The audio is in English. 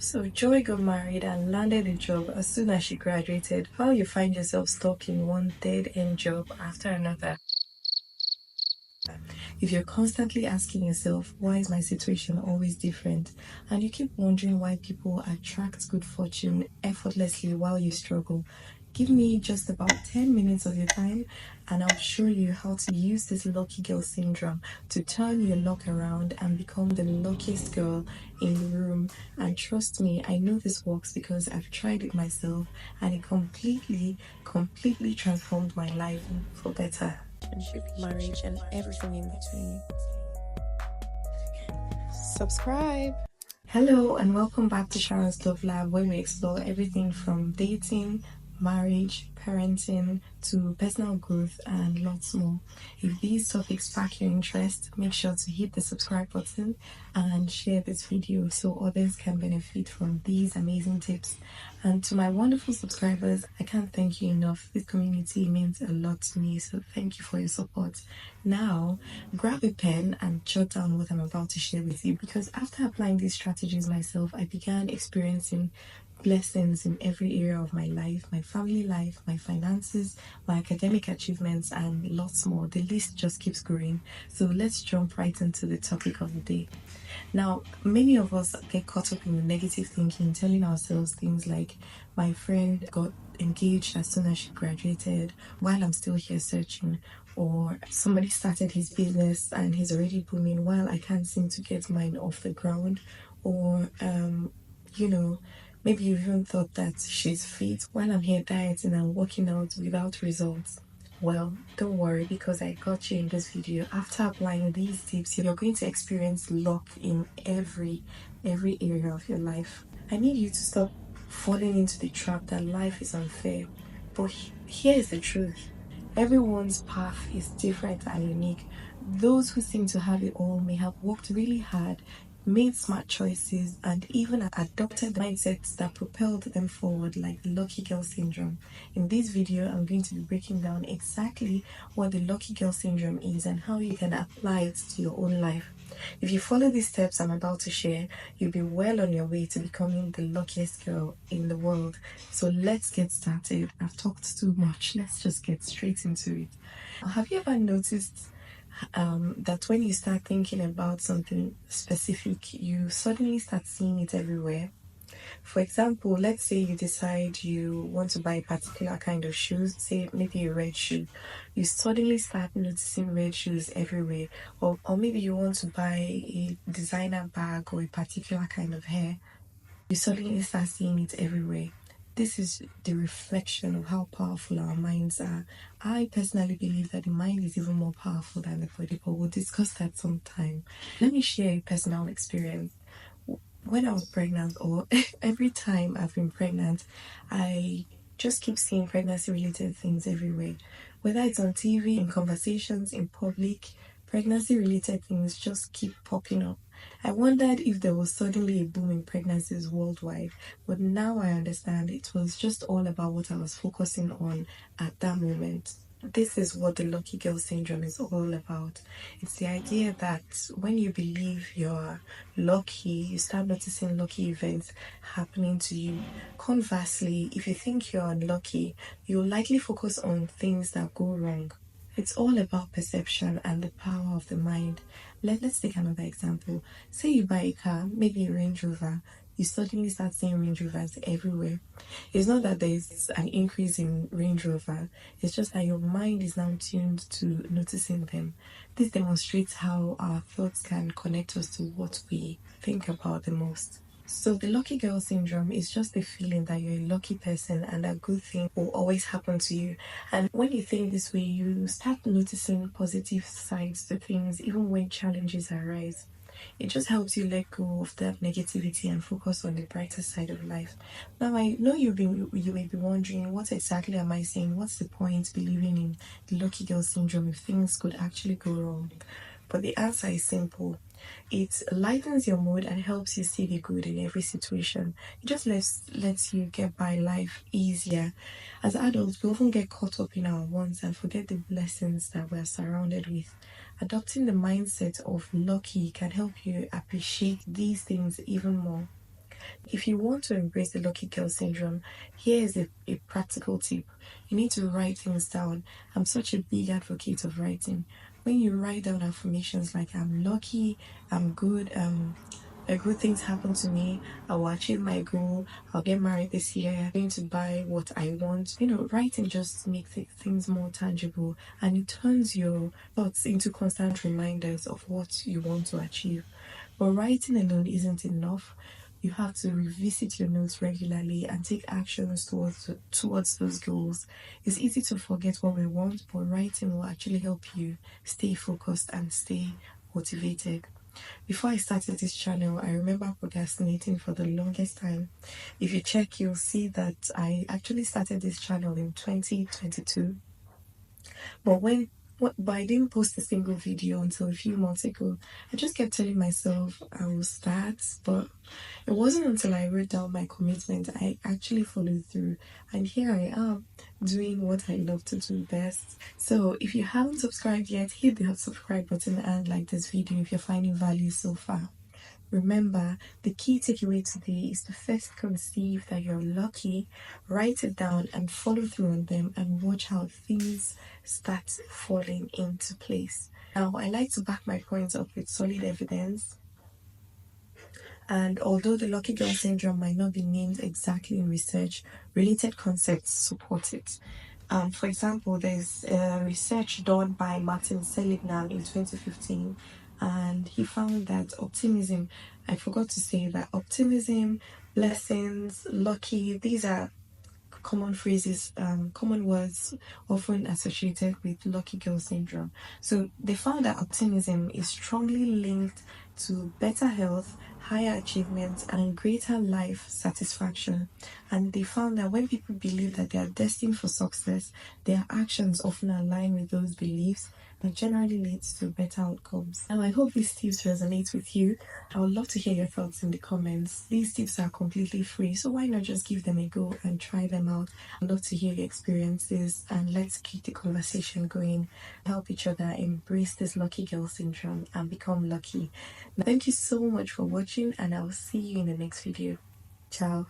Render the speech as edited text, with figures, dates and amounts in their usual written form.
So Joy got married and landed a job as soon as she graduated. How you find yourself stuck in one dead end job after another? If you're constantly asking yourself, why is my situation always different? And you keep wondering why people attract good fortune effortlessly while you struggle, give me just about 10 minutes of your time and I'll show you how to use this lucky girl syndrome to turn your luck around and become the luckiest girl in the room. And trust me, I know this works because I've tried it myself and it completely transformed my life for better. Friendship, marriage, and everything in between. Subscribe. Hello, and welcome back to Sharon's Love Lab, where we explore everything from dating, marriage, parenting, to personal growth, and lots more. If these topics spark your interest, make sure to hit the subscribe button and share this video so others can benefit from these amazing tips. And to my wonderful subscribers, I can't thank you enough. This community means a lot to me, so thank you for your support. Now, grab a pen and jot down what I'm about to share with you, because after applying these strategies myself, I began experiencing blessings in every area of my life, my family life, my finances, my academic achievements, and lots more. The list just keeps growing. So let's jump right into the topic of the day. Now, many of us get caught up in the negative thinking, telling ourselves things like, my friend got engaged as soon as she graduated while I'm still here searching, or somebody started his business and he's already booming while I can't seem to get mine off the ground, or you know, maybe you even thought that she's fit while I'm here dieting and working out without results. Well, don't worry, because I got you in this video. After applying these tips, you're going to experience luck in every area of your life. I need you to stop falling into the trap that life is unfair. But here is the truth. Everyone's path is different and unique. Those who seem to have it all may have worked really hard, made smart choices, and even adopted mindsets that propelled them forward, like the lucky girl syndrome. In this video, I'm going to be breaking down exactly what the lucky girl syndrome is and how you can apply it to your own life. If you follow these steps I'm about to share, you'll be well on your way to becoming the luckiest girl in the world. So let's get started. I've talked too much. Let's just get straight into it. Have you ever noticed that when you start thinking about something specific, you suddenly start seeing it everywhere? For example, let's say you decide you want to buy a particular kind of shoes, say maybe a red shoe. You suddenly start noticing red shoes everywhere. Or maybe you want to buy a designer bag or a particular kind of hair. You suddenly start seeing it everywhere. This is the reflection of how powerful our minds are. I personally believe that the mind is even more powerful than the body, but we'll discuss that sometime. Let me share a personal experience. When I was pregnant, or every time I've been pregnant, I just keep seeing pregnancy related things everywhere. Whether it's on TV, in conversations, in public, pregnancy related things just keep popping up. I wondered if there was suddenly a boom in pregnancies worldwide, but now I understand it was just all about what I was focusing on at that moment. This is what the lucky girl syndrome is all about. It's the idea that when you believe you're lucky, you start noticing lucky events happening to you. Conversely, if you think you're unlucky, you'll likely focus on things that go wrong. It's all about perception and the power of the mind. Let's take another example. Say you buy a car, maybe a Range Rover. You suddenly start seeing Range Rovers everywhere. It's not that there's an increase in Range Rover, it's just that your mind is now tuned to noticing them. This demonstrates how our thoughts can connect us to what we think about the most. So, the lucky girl syndrome is just the feeling that you're a lucky person and that good thing will always happen to you. And when you think this way, you start noticing positive sides to things even when challenges arise. It just helps you let go of that negativity and focus on the brighter side of life. Now, I know you may be wondering, what exactly am I saying? What's the point believing in the lucky girl syndrome if things could actually go wrong? But the answer is simple. It lightens your mood and helps you see the good in every situation. It just lets you get by life easier. As adults, we often get caught up in our wants and forget the blessings that we're surrounded with. Adopting the mindset of lucky can help you appreciate these things even more. If you want to embrace the lucky girl syndrome, here is a practical tip. You need to write things down. I'm such a big advocate of writing. When you write down affirmations like I'm lucky, I'm good, good things happen to me, I will achieve my goal, I'll get married this year, I'm going to buy what I want. Writing just makes things more tangible, and it turns your thoughts into constant reminders of what you want to achieve. But writing alone isn't enough. You have to revisit your notes regularly and take actions towards those goals. It's easy to forget what we want, but writing will actually help you stay focused and stay motivated. Before I started this channel, I remember procrastinating for the longest time. If you check, you'll see that I actually started this channel in 2022. But but I didn't post a single video until a few months ago. I just kept telling myself I will start, but it wasn't until I wrote down my commitment I actually followed through. And here I am, doing what I love to do best. So if you haven't subscribed yet, hit the subscribe button and like this video if you're finding value so far. Remember, the key takeaway today is to first conceive that you're lucky, write it down and follow through on them, and watch how things start falling into place. Now, I like to back my points up with solid evidence. And although the lucky girl syndrome might not be named exactly in research, related concepts support it. For example, there's research done by Martin Seligman in 2015, and he found that optimism, I forgot to say that optimism, blessings, lucky, these are common phrases, common words often associated with lucky girl syndrome. So they found that optimism is strongly linked to better health, higher achievements, and greater life satisfaction. And they found that when people believe that they are destined for success, their actions often align with those beliefs and generally leads to better outcomes. Now, I hope these tips resonate with you. I would love to hear your thoughts in the comments. These tips are completely free, so why not just give them a go and try them out? I'd love to hear your experiences, and let's keep the conversation going. Help each other embrace this lucky girl syndrome and become lucky. Now, thank you so much for watching, and I'll see you in the next video. Ciao.